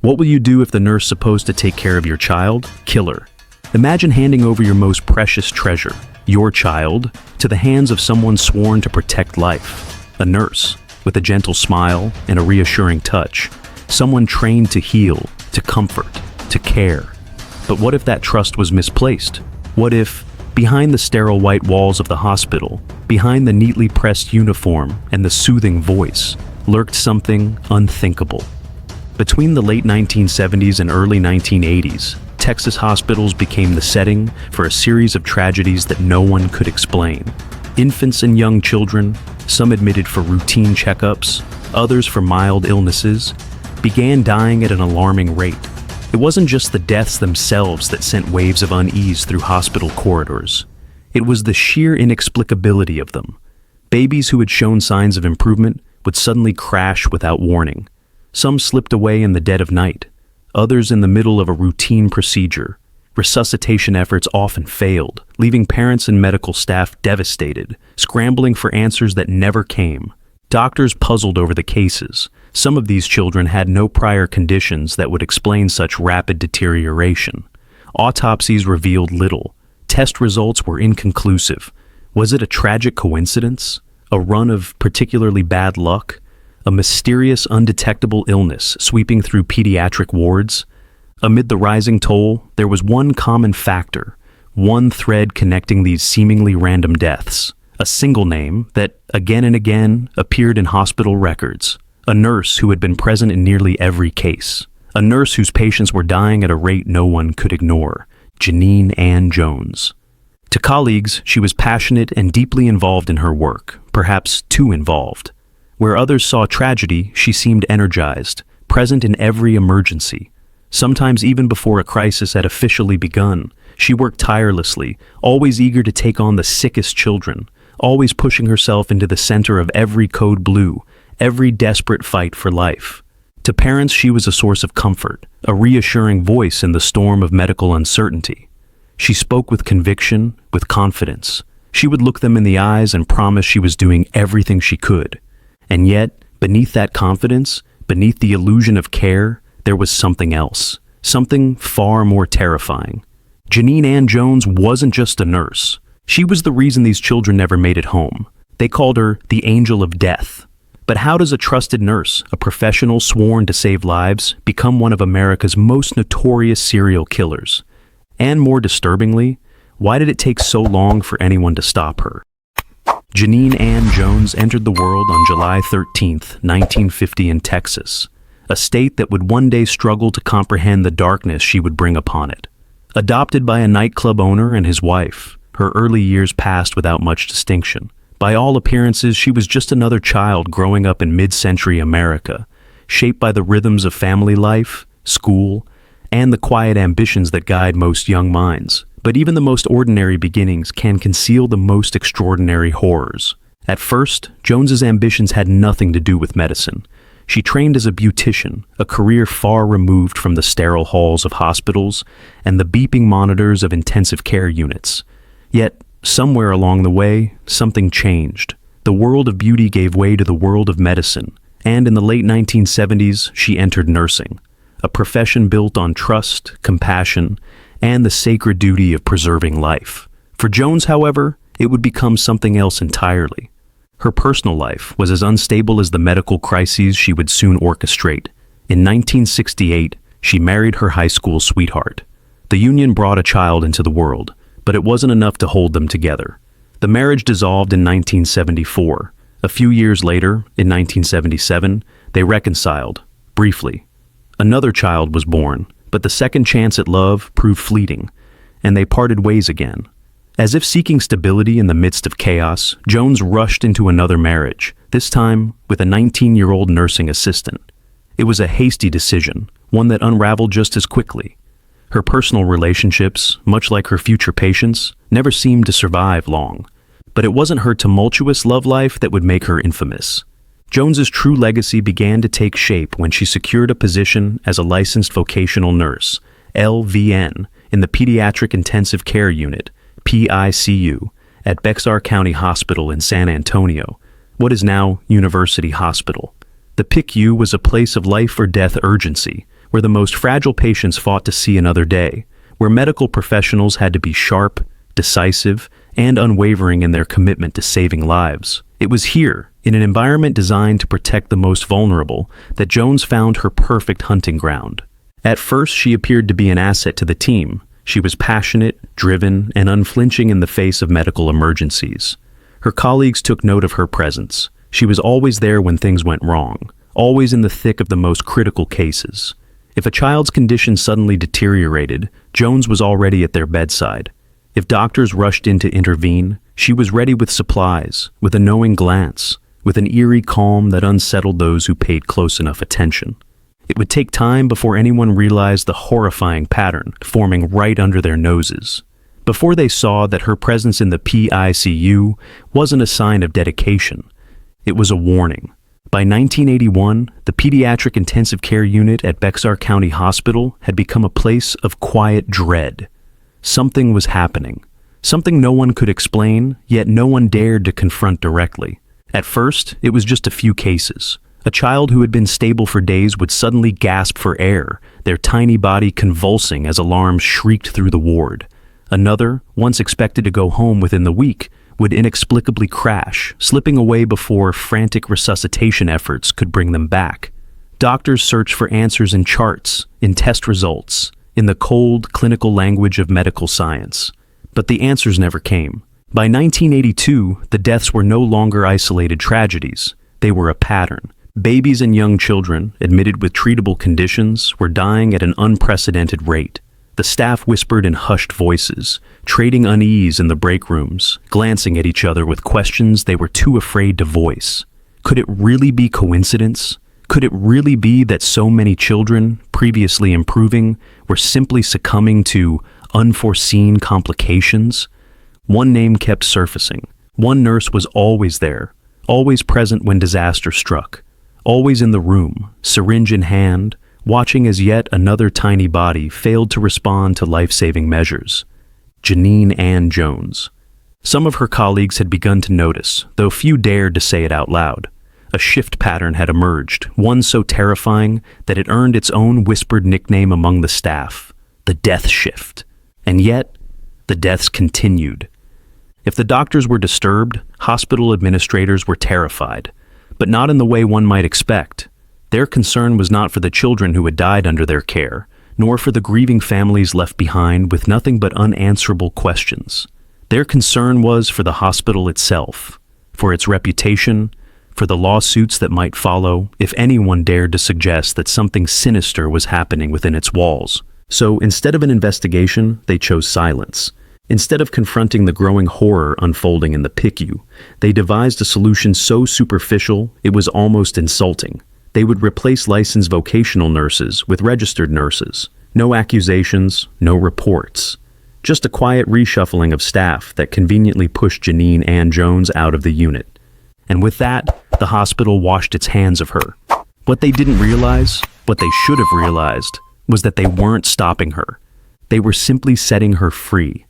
What will you do if the nurse supposed to take care of your child? Kill her. Imagine handing over your most precious treasure, your child, to the hands of someone sworn to protect life. A nurse, with a gentle smile and a reassuring touch. Someone trained to heal, to comfort, to care. But what if that trust was misplaced? What if, behind the sterile white walls of the hospital, behind the neatly pressed uniform and the soothing voice, lurked something unthinkable? Between the late 1970s and early 1980s, Texas hospitals became the setting for a series of tragedies that no one could explain. Infants and young children, some admitted for routine checkups, others for mild illnesses, began dying at an alarming rate. It wasn't just the deaths themselves that sent waves of unease through hospital corridors. It was the sheer inexplicability of them. Babies who had shown signs of improvement would suddenly crash without warning. Some slipped away in the dead of night, others in the middle of a routine procedure. Resuscitation efforts often failed, leaving parents and medical staff devastated, scrambling for answers that never came. Doctors puzzled over the cases. Some of these children had no prior conditions that would explain such rapid deterioration. Autopsies revealed little. Test results were inconclusive. Was it a tragic coincidence? A run of particularly bad luck? A mysterious, undetectable illness sweeping through pediatric wards? Amid the rising toll, there was one common factor, one thread connecting these seemingly random deaths. A single name that, again and again, appeared in hospital records. A nurse who had been present in nearly every case. A nurse whose patients were dying at a rate no one could ignore. Genene Ann Jones. To colleagues, she was passionate and deeply involved in her work, perhaps too involved. Where others saw tragedy, she seemed energized, present in every emergency. Sometimes even before a crisis had officially begun, she worked tirelessly, always eager to take on the sickest children, always pushing herself into the center of every code blue, every desperate fight for life. To parents, she was a source of comfort, a reassuring voice in the storm of medical uncertainty. She spoke with conviction, with confidence. She would look them in the eyes and promise she was doing everything she could. And yet, beneath that confidence, beneath the illusion of care, there was something else, something far more terrifying. Genene Ann Jones wasn't just a nurse. She was the reason these children never made it home. They called her the Angel of Death. But how does a trusted nurse, a professional sworn to save lives, become one of America's most notorious serial killers? And more disturbingly, why did it take so long for anyone to stop her? Genene Ann Jones entered the world on July 13, 1950 in Texas, a state that would one day struggle to comprehend the darkness she would bring upon it. Adopted by a nightclub owner and his wife, her early years passed without much distinction. By all appearances, she was just another child growing up in mid-century America, shaped by the rhythms of family life, school, and the quiet ambitions that guide most young minds. But even the most ordinary beginnings can conceal the most extraordinary horrors. At first, Jones's ambitions had nothing to do with medicine. She trained as a beautician, a career far removed from the sterile halls of hospitals and the beeping monitors of intensive care units. Yet, somewhere along the way, something changed. The world of beauty gave way to the world of medicine, and in the late 1970s, she entered nursing, a profession built on trust, compassion, and the sacred duty of preserving life. For Jones, however, it would become something else entirely. Her personal life was as unstable as the medical crises she would soon orchestrate. In 1968, she married her high school sweetheart. The union brought a child into the world, but it wasn't enough to hold them together. The marriage dissolved in 1974. A few years later, in 1977, they reconciled, briefly. Another child was born, but the second chance at love proved fleeting, and they parted ways again. As if seeking stability in the midst of chaos, Jones rushed into another marriage, this time with a 19-year-old nursing assistant. It was a hasty decision, one that unraveled just as quickly. Her personal relationships, much like her future patients, never seemed to survive long. But it wasn't her tumultuous love life that would make her infamous. Jones's true legacy began to take shape when she secured a position as a licensed vocational nurse, LVN, in the Pediatric Intensive Care Unit, PICU, at Bexar County Hospital in San Antonio, what is now University Hospital. The PICU was a place of life or death urgency, where the most fragile patients fought to see another day, where medical professionals had to be sharp, decisive, and unwavering in their commitment to saving lives. It was here, in an environment designed to protect the most vulnerable, that Jones found her perfect hunting ground. At first, she appeared to be an asset to the team. She was passionate, driven, and unflinching in the face of medical emergencies. Her colleagues took note of her presence. She was always there when things went wrong, always in the thick of the most critical cases. If a child's condition suddenly deteriorated, Jones was already at their bedside. If doctors rushed in to intervene, she was ready with supplies, with a knowing glance, with an eerie calm that unsettled those who paid close enough attention. It would take time before anyone realized the horrifying pattern forming right under their noses, before they saw that her presence in the PICU wasn't a sign of dedication. It was a warning. By 1981, the Pediatric Intensive Care Unit at Bexar County Hospital had become a place of quiet dread. Something was happening. Something no one could explain, yet no one dared to confront directly. At first, it was just a few cases. A child who had been stable for days would suddenly gasp for air, their tiny body convulsing as alarms shrieked through the ward. Another, once expected to go home within the week, would inexplicably crash, slipping away before frantic resuscitation efforts could bring them back. Doctors searched for answers in charts, in test results, in the cold, clinical language of medical science. But the answers never came. By 1982, the deaths were no longer isolated tragedies. They were a pattern. Babies and young children, admitted with treatable conditions, were dying at an unprecedented rate. The staff whispered in hushed voices, trading unease in the break rooms, glancing at each other with questions they were too afraid to voice. Could it really be coincidence? Could it really be that so many children, previously improving, were simply succumbing to unforeseen complications? One name kept surfacing. One nurse was always there, always present when disaster struck, always in the room, syringe in hand, watching as yet another tiny body failed to respond to life-saving measures. Genene Ann Jones. Some of her colleagues had begun to notice, though few dared to say it out loud. A shift pattern had emerged, one so terrifying that it earned its own whispered nickname among the staff, the death shift. And yet, the deaths continued. If the doctors were disturbed, hospital administrators were terrified, but not in the way one might expect. Their concern was not for the children who had died under their care, nor for the grieving families left behind with nothing but unanswerable questions. Their concern was for the hospital itself, for its reputation, for the lawsuits that might follow if anyone dared to suggest that something sinister was happening within its walls. So instead of an investigation, they chose silence. Instead of confronting the growing horror unfolding in the PICU, they devised a solution so superficial it was almost insulting. They would replace licensed vocational nurses with registered nurses. No accusations, no reports. Just a quiet reshuffling of staff that conveniently pushed Genene Ann Jones out of the unit. And with that, the hospital washed its hands of her. What they didn't realize, what they should have realized, was that they weren't stopping her. They were simply setting her free.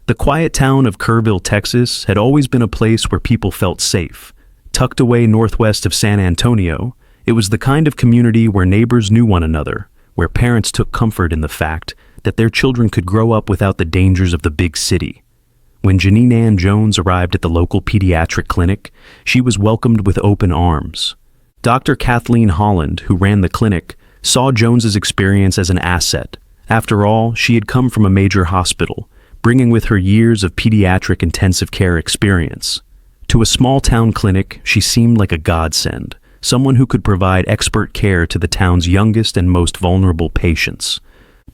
The quiet town of Kerrville, Texas, had always been a place where people felt safe. Tucked away northwest of San Antonio, it was the kind of community where neighbors knew one another, where parents took comfort in the fact that their children could grow up without the dangers of the big city. When Genene Ann Jones arrived at the local pediatric clinic, she was welcomed with open arms. Dr. Kathleen Holland, who ran the clinic, saw Jones's experience as an asset. After all, she had come from a major hospital, bringing with her years of pediatric intensive care experience. To a small-town clinic, she seemed like a godsend, someone who could provide expert care to the town's youngest and most vulnerable patients.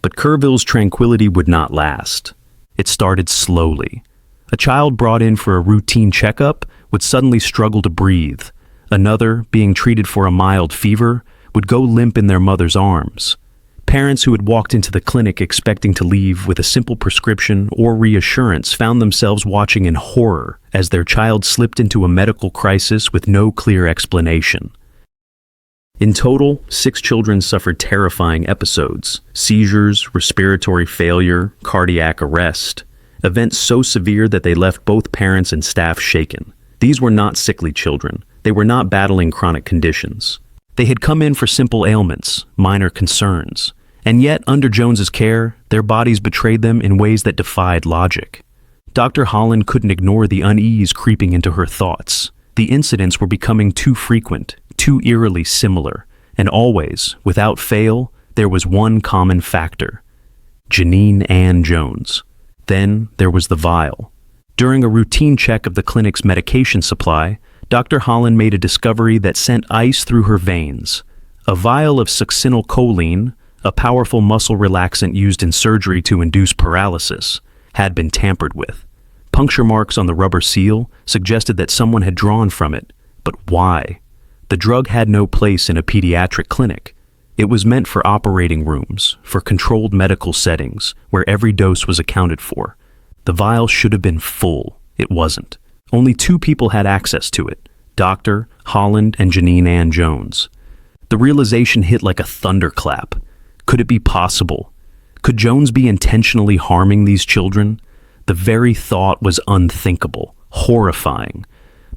But Kerrville's tranquility would not last. It started slowly. A child brought in for a routine checkup would suddenly struggle to breathe. Another, being treated for a mild fever, would go limp in their mother's arms. Parents who had walked into the clinic expecting to leave with a simple prescription or reassurance found themselves watching in horror as their child slipped into a medical crisis with no clear explanation. In total, 6 children suffered terrifying episodes: seizures, respiratory failure, cardiac arrest, events so severe that they left both parents and staff shaken. These were not sickly children. They were not battling chronic conditions. They had come in for simple ailments, minor concerns. And yet, under Jones's care, their bodies betrayed them in ways that defied logic. Dr. Holland couldn't ignore the unease creeping into her thoughts. The incidents were becoming too frequent, too eerily similar, and always, without fail, there was one common factor: Genene Ann Jones. Then there was the vial. During a routine check of the clinic's medication supply, Dr. Holland made a discovery that sent ice through her veins. A vial of succinylcholine, a powerful muscle relaxant used in surgery to induce paralysis, had been tampered with. Puncture marks on the rubber seal suggested that someone had drawn from it, but why? The drug had no place in a pediatric clinic. It was meant for operating rooms, for controlled medical settings, where every dose was accounted for. The vial should have been full. It wasn't. Only 2 people had access to it: Dr. Holland and Genene Ann Jones. The realization hit like a thunderclap. Could it be possible? Could Jones be intentionally harming these children? The very thought was unthinkable, horrifying.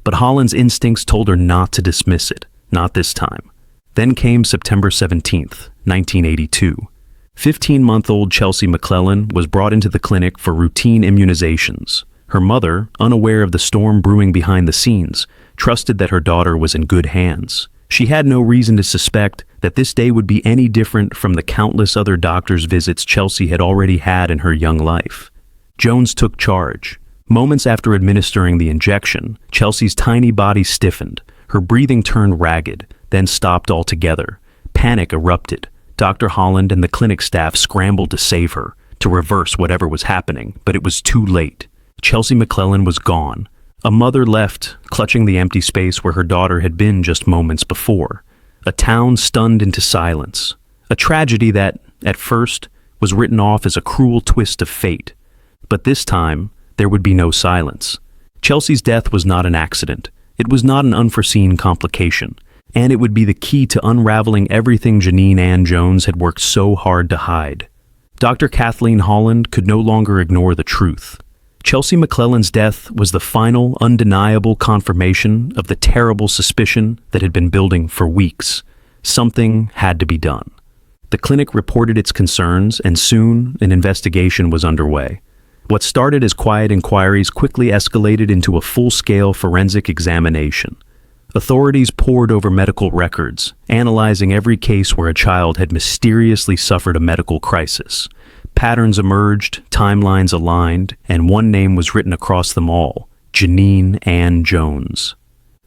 But Holland's instincts told her not to dismiss it, not this time. Then came September 17th, 1982. 15-month-old Chelsea McClellan was brought into the clinic for routine immunizations. Her mother, unaware of the storm brewing behind the scenes, trusted that her daughter was in good hands. She had no reason to suspect that this day would be any different from the countless other doctor's visits Chelsea had already had in her young life. Jones took charge. Moments after administering the injection, Chelsea's tiny body stiffened. Her breathing turned ragged, then stopped altogether. Panic erupted. Dr. Holland and the clinic staff scrambled to save her, to reverse whatever was happening, but it was too late. Chelsea McClellan was gone. A mother left, clutching the empty space where her daughter had been just moments before. A town stunned into silence. A tragedy that, at first, was written off as a cruel twist of fate. But this time, there would be no silence. Chelsea's death was not an accident. It was not an unforeseen complication. And it would be the key to unraveling everything Genene Ann Jones had worked so hard to hide. Dr. Kathleen Holland could no longer ignore the truth. Chelsea McClellan's death was the final, undeniable confirmation of the terrible suspicion that had been building for weeks. Something had to be done. The clinic reported its concerns, and soon an investigation was underway. What started as quiet inquiries quickly escalated into a full-scale forensic examination. Authorities pored over medical records, analyzing every case where a child had mysteriously suffered a medical crisis. Patterns emerged, timelines aligned, and one name was written across them all: Genene Ann Jones.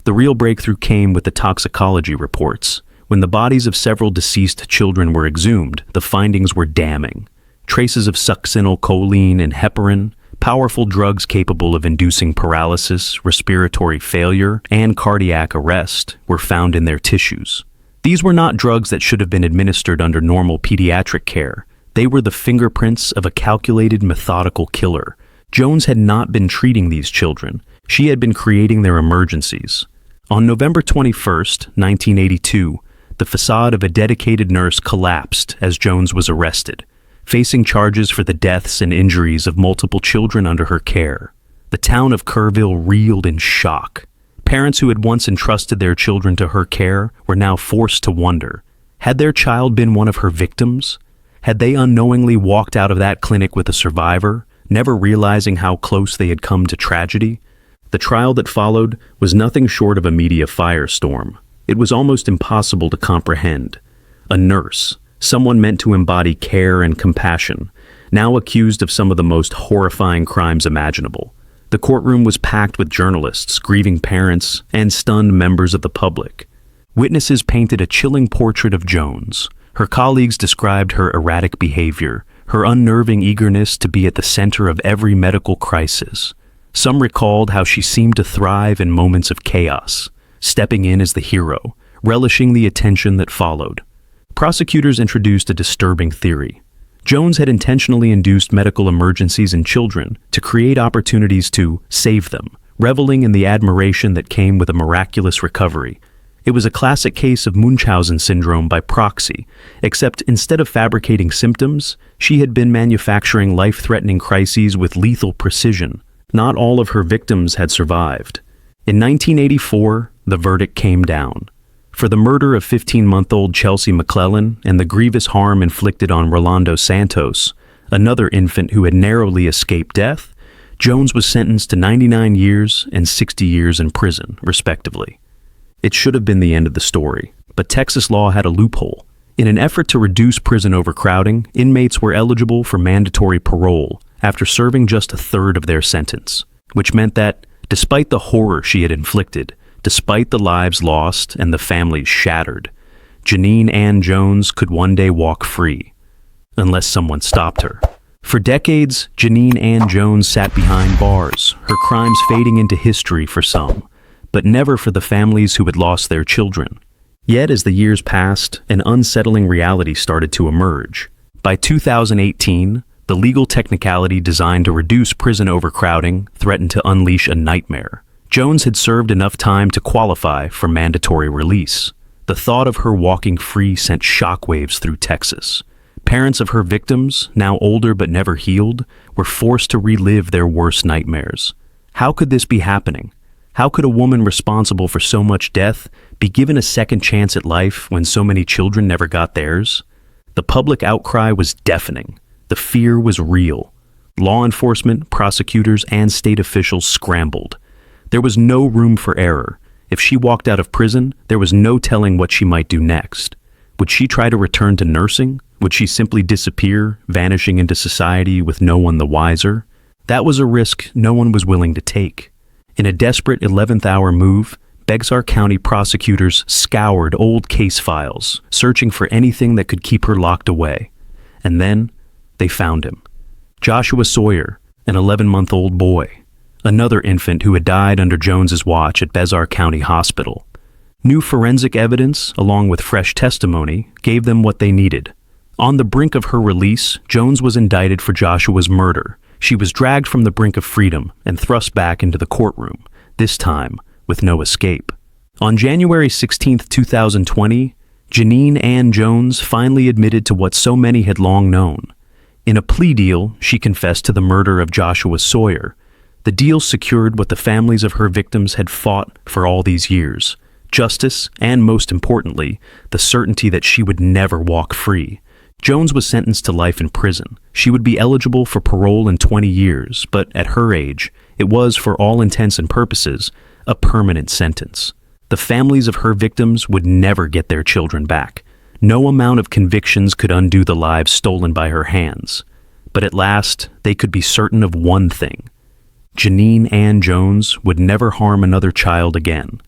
The real breakthrough came with the toxicology reports. When the bodies of several deceased children were exhumed, the findings were damning. Traces of succinylcholine and heparin, powerful drugs capable of inducing paralysis, respiratory failure, and cardiac arrest, were found in their tissues. These were not drugs that should have been administered under normal pediatric care. They were the fingerprints of a calculated, methodical killer. Jones had not been treating these children. She had been creating their emergencies. On November 21st, 1982, the facade of a dedicated nurse collapsed as Jones was arrested, facing charges for the deaths and injuries of multiple children under her care. The town of Kerrville reeled in shock. Parents who had once entrusted their children to her care were now forced to wonder, had their child been one of her victims? Had they unknowingly walked out of that clinic with a survivor, never realizing how close they had come to tragedy? The trial that followed was nothing short of a media firestorm. It was almost impossible to comprehend. A nurse, someone meant to embody care and compassion, now accused of some of the most horrifying crimes imaginable. The courtroom was packed with journalists, grieving parents, and stunned members of the public. Witnesses painted a chilling portrait of Jones. Her colleagues described her erratic behavior, her unnerving eagerness to be at the center of every medical crisis. Some recalled how she seemed to thrive in moments of chaos, stepping in as the hero, relishing the attention that followed. Prosecutors introduced a disturbing theory. Jones had intentionally induced medical emergencies in children to create opportunities to save them, reveling in the admiration that came with a miraculous recovery. It was a classic case of Munchausen syndrome by proxy, except instead of fabricating symptoms, she had been manufacturing life-threatening crises with lethal precision. Not all of her victims had survived. In 1984, the verdict came down. For the murder of 15-month-old Chelsea McClellan and the grievous harm inflicted on Rolando Santos, another infant who had narrowly escaped death, Jones was sentenced to 99 years and 60 years in prison, respectively. It should have been the end of the story, but Texas law had a loophole. In an effort to reduce prison overcrowding, inmates were eligible for mandatory parole after serving just a third of their sentence, which meant that, despite the horror she had inflicted, despite the lives lost and the families shattered, Genene Ann Jones could one day walk free, unless someone stopped her. For decades, Genene Ann Jones sat behind bars, her crimes fading into history for some, but never for the families who had lost their children. Yet, as the years passed, an unsettling reality started to emerge. By 2018, the legal technicality designed to reduce prison overcrowding threatened to unleash a nightmare. Jones had served enough time to qualify for mandatory release. The thought of her walking free sent shockwaves through Texas. Parents of her victims, now older but never healed, were forced to relive their worst nightmares. How could this be happening? How could a woman responsible for so much death be given a second chance at life when so many children never got theirs? The public outcry was deafening. The fear was real. Law enforcement, prosecutors, and state officials scrambled. There was no room for error. If she walked out of prison, there was no telling what she might do next. Would she try to return to nursing? Would she simply disappear, vanishing into society with no one the wiser? That was a risk no one was willing to take. In a desperate 11th-hour move, Bexar County prosecutors scoured old case files, searching for anything that could keep her locked away. And then, they found him. Joshua Sawyer, an 11-month-old boy. Another infant who had died under Jones's watch at Bexar County Hospital. New forensic evidence, along with fresh testimony, gave them what they needed. On the brink of her release, Jones was indicted for Joshua's murder. She was dragged from the brink of freedom and thrust back into the courtroom, this time with no escape. On January 16, 2020, Genene Ann Jones finally admitted to what so many had long known. In a plea deal, she confessed to the murder of Joshua Sawyer. The deal secured what the families of her victims had fought for all these years: justice, and most importantly, the certainty that she would never walk free. Jones was sentenced to life in prison. She would be eligible for parole in 20 years, but at her age, it was, for all intents and purposes, a permanent sentence. The families of her victims would never get their children back. No amount of convictions could undo the lives stolen by her hands. But at last, they could be certain of one thing: Genene Ann Jones would never harm another child again.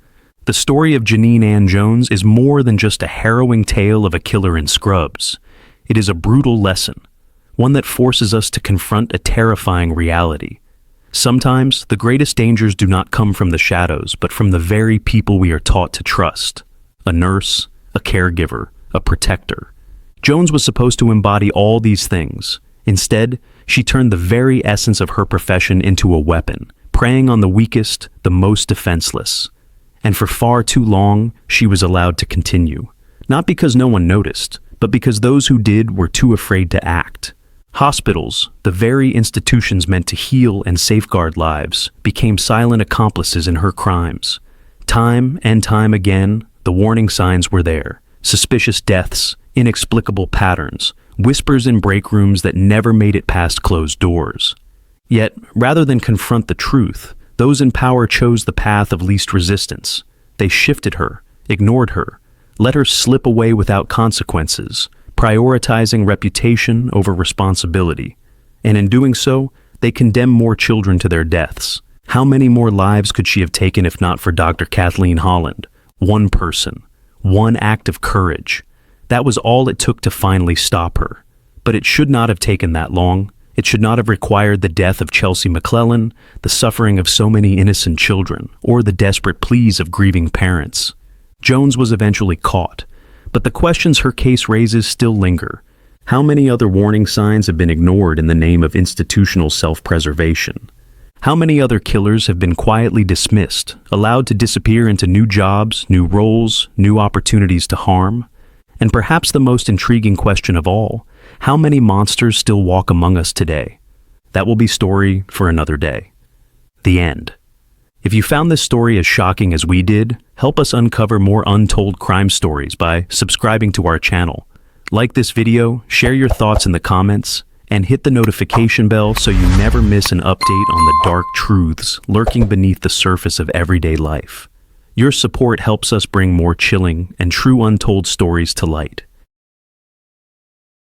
The story of Genene Ann Jones is more than just a harrowing tale of a killer in scrubs. It is a brutal lesson, one that forces us to confront a terrifying reality. Sometimes, the greatest dangers do not come from the shadows, but from the very people we are taught to trust. A nurse, a caregiver, a protector. Jones was supposed to embody all these things. Instead, she turned the very essence of her profession into a weapon, preying on the weakest, the most defenseless. And for far too long, she was allowed to continue. Not because no one noticed, but because those who did were too afraid to act. Hospitals, the very institutions meant to heal and safeguard lives, became silent accomplices in her crimes. Time and time again, the warning signs were there: suspicious deaths, inexplicable patterns, whispers in break rooms that never made it past closed doors. Yet, rather than confront the truth, those in power chose the path of least resistance. They shifted her, ignored her, let her slip away without consequences, prioritizing reputation over responsibility. And in doing so, they condemned more children to their deaths. How many more lives could she have taken if not for Dr. Kathleen Holland? One person, one act of courage. That was all it took to finally stop her. But it should not have taken that long. It should not have required the death of Chelsea McClellan, the suffering of so many innocent children, or the desperate pleas of grieving parents. Jones was eventually caught, but the questions her case raises still linger. How many other warning signs have been ignored in the name of institutional self-preservation? How many other killers have been quietly dismissed, allowed to disappear into new jobs, new roles, new opportunities to harm? And perhaps the most intriguing question of all, how many monsters still walk among us today? That will be story for another day. The end. If you found this story as shocking as we did, help us uncover more untold crime stories by subscribing to our channel. Like this video, share your thoughts in the comments, and hit the notification bell so you never miss an update on the dark truths lurking beneath the surface of everyday life. Your support helps us bring more chilling and true untold stories to light.